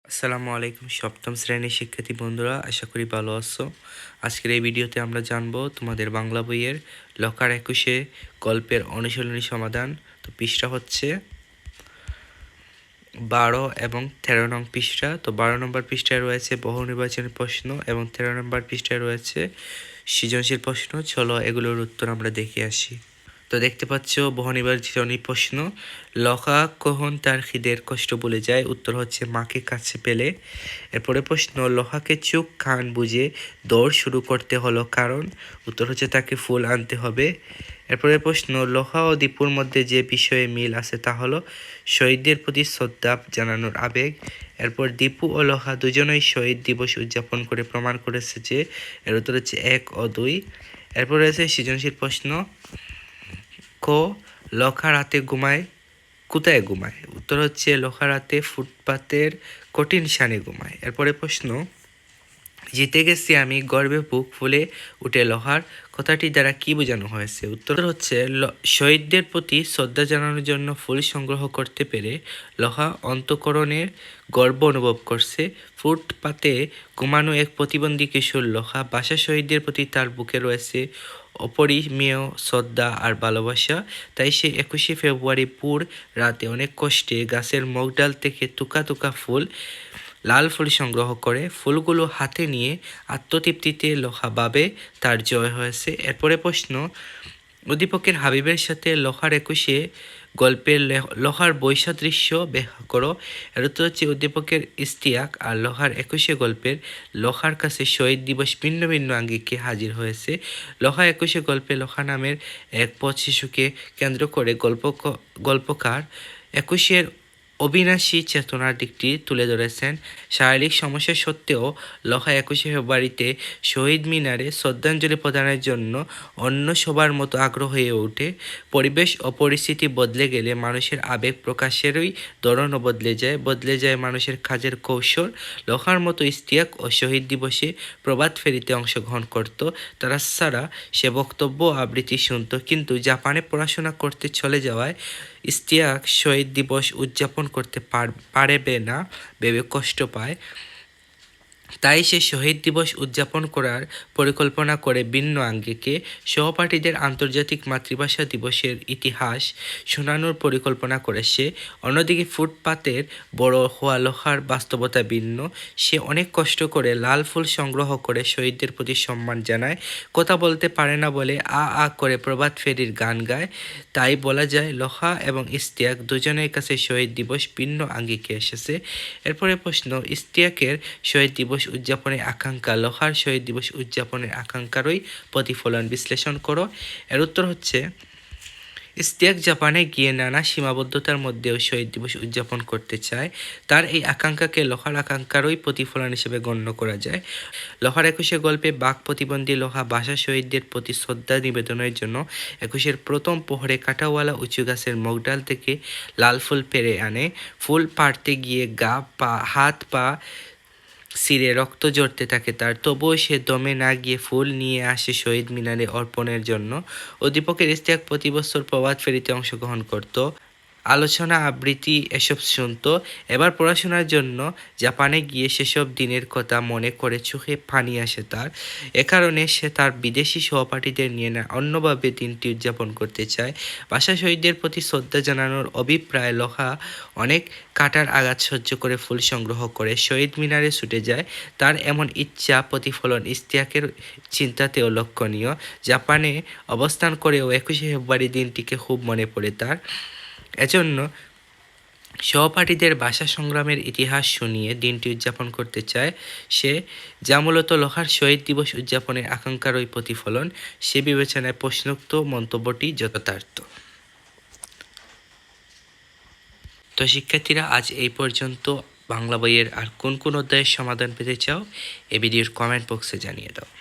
আসসালামু আলাইকুম সপ্তম শ্রেণীর শিক্ষার্থী বন্ধুরা, আশা করি ভালো আছো। আজকের এই ভিডিওতে আমরা জানবো তোমাদের বাংলা বইয়ের লকার 21 গল্পের অনুশীলনী সমাধান। তো পৃষ্ঠা হচ্ছে 12 এবং 13 নং পৃষ্ঠা। তো 12 নম্বর পৃষ্ঠায় রয়েছে বহু নির্বাচনী প্রশ্ন এবং 13 নম্বর পৃষ্ঠায় রয়েছে সৃজনশীল প্রশ্ন। চলো এগুলোর উত্তর আমরা দেখে আসি। তো দেখতে পাচ্ছ বহু নির্বাচনী প্রশ্ন, লখা কখন তার খিদের কষ্ট ভুলে যায়? উত্তর হচ্ছে মাকে কাছে পেলে। এরপরে প্রশ্ন, লখাকে চোখ কান বুঝে দৌড় শুরু করতে হলো কারণ? উত্তর হচ্ছে তাকে ফুল আনতে হবে। এরপরে প্রশ্ন, লখা ও দীপুর মধ্যে যে বিষয়ে মিল আছে তা হলো শহীদদের প্রতি শ্রদ্ধা জানানোর আবেগ। এরপর দীপু ও লখা দুজনেই শহীদ দিবস উদযাপন করে প্রমাণ করেছে যে, এর উত্তর হচ্ছে 1 ও 2। এরপর রয়েছে সৃজনশীল প্রশ্ন, ক লখা রাতে ঘুমায় কোথায় ঘুমায়? উত্তর হচ্ছে লখা রাতে ফুটপাতের কঠিন শানে ঘুমায়। এরপরে প্রশ্ন, জিতে গেছি আমি গর্বে বুক ফুলে উঠে লখার কথাটি দ্বারা কি বোঝানো হয়েছে? উত্তর হচ্ছে শহীদদের প্রতি শ্রদ্ধা জানানোর জন্য ফুল সংগ্রহ করতে পেরে লখা অন্তঃকরণের গর্ব অনুভব করছে। ফুটপাতে ঘুমানো এক প্রতিবন্ধী কিশোর লখা ভাষা শহীদদের প্রতি তার বুকে রয়েছে অপরিমেয় শ্রদ্ধা আর ভালোবাসা। তাই সে 21 ফেব্রুয়ারি পুর রাতে অনেক কষ্টে গাছের মগডাল থেকে তুকা তুকা ফুল লাল ফুল সংগ্রহ করে ফুলগুলো হাতে নিয়ে আত্মতৃপ্তিতে লখা ভাবে তার জয় হয়েছে। এরপরে প্রশ্ন, উদ্দীপকের হাবিবের সাথে লখার 21 গল্পের লখার বৈসাদৃশ্য ব্যাখ্যা করো। এর উত্তর হচ্ছে উদ্দীপকের ইস্তিয়াক আর লখার 21 গল্পের লখার কাছে শহীদ দিবস ভিন্ন ভিন্ন আঙ্গিকে হাজির হয়েছে। লখা 21 গল্পে লখা নামের এক পথ শিশুকে কেন্দ্র করে গল্পকার 21 অবিনাশী চেতনার দিকটি তুলে ধরেছেন। শারীরিক সমস্যা সত্ত্বেও লখা 21 ফেব্রুয়ারিতে শহীদ মিনারে শ্রদ্ধাঞ্জলি প্রদানের জন্য অন্য সবার মতো আগ্রহ হয়ে ওঠে। পরিবেশ ও পরিস্থিতি বদলে গেলে মানুষের আবেগ প্রকাশেরই ধরনও বদলে যায় মানুষের কাজের কৌশল। লখার মতো ইস্তিয়াক ও শহীদ দিবসে প্রভাত ফেরিতে অংশগ্রহণ করত। তারা ছাড়া সে বক্তব্য আবৃত্তি শুনত, কিন্তু জাপানে পড়াশোনা করতে চলে যাওয়ায় ইস্তিয়াক শহীদ দিবস উদযাপন করতে পারবে না ভেবে কষ্ট পায়। তাই সে শহীদ দিবস উদযাপন করার পরিকল্পনা করে ভিন্ন আঙ্গিকে সহপাঠীদের আন্তর্জাতিক মাতৃভাষা দিবসের ইতিহাস শোনানোর পরিকল্পনা করে সে। অন্যদিকে ফুটপাতের বড় হওয়া লখার বাস্তবতা ভিন্ন। সে অনেক কষ্ট করে লাল ফুল সংগ্রহ করে শহীদদের প্রতি সম্মান জানায়। কথা বলতে পারে না বলে আ করে প্রভাত ফেরির গান গায়। তাই বলা যায় লখা এবং ইস্তিয়াক দুজনের কাছে শহীদ দিবস ভিন্ন আঙ্গিকে এসেছে। এরপরে প্রশ্ন, ইস্তিয়াকের শহীদ দিবস উদযাপনের আকাঙ্ক্ষা লখার শহীদ দিবস উদযাপনের আকাঙ্ক্ষারই প্রতিফলন বিশ্লেষণ করো। এর উত্তর হচ্ছে ইস্তিয়াক জাপানে গিয়ে নানা সীমাবদ্ধতার মধ্যেও শহীদ দিবস উদযাপন করতে চায়। তার এই আকাঙ্ক্ষাকে লখার আকাঙ্ক্ষারই প্রতিফলন হিসেবে গণ্য করা যায়। লখার 21 গল্পে বাক প্রতিবন্ধী লখা ভাষা শহীদদের প্রতি শ্রদ্ধা নিবেদনের জন্য 21 প্রথম প্রহরে কাঁটাওয়ালা উঁচু গাছের মগডাল থেকে লাল ফুল পেড়ে আনে। ফুল পাড়তে গিয়ে হাত পা ছিঁড়ে রক্ত ঝরতে থাকে তার, তবুও সে দমে না গিয়ে ফুল নিয়ে আসে শহীদ মিনারে অর্পণের জন্য। উদ্দীপকের ইস্তিয়াক প্রতি বছর প্রভাত ফেরিতে অংশগ্রহণ করত, আলোচনা আবৃত্তি এসব শুনত। এবার পড়াশোনার জন্য জাপানে গিয়ে সেসব দিনের কথা মনে করে চোখে পানি আসে তার। এ কারণে সে তার বিদেশি সহপাঠীদের নিয়ে অন্যভাবে দিনটি উদযাপন করতে চায়। ভাষা শহীদদের প্রতি শ্রদ্ধা জানানোর অভিপ্রায় লখা অনেক কাটার আঘাত সহ্য করে ফুল সংগ্রহ করে শহীদ মিনারে ছুটে যায়। তার এমন ইচ্ছা প্রতিফলন ইস্তিয়াকের চিন্তাতেও লক্ষণীয়। জাপানে অবস্থান করেও 21 ফেব্রুয়ারি দিনটিকে খুব মনে পড়ে তার। এজন্য সহপাঠীদের ভাষা সংগ্রামের ইতিহাস শুনিয়ে দিনটি উদযাপন করতে চায় সে, যা মূলত লখার শহীদ দিবস উদযাপনের আকাঙ্ক্ষারই প্রতিফলন। সে বিবেচনায় প্রশ্নোক্ত মন্তব্যটি যথার্থ। তো শিক্ষার্থীরা, আজ এই পর্যন্ত। বাংলা বইয়ের আর কোন কোন অধ্যায়ের সমাধান পেতে চাও এই ভিডিওর কমেন্ট বক্সে জানিয়ে দাও।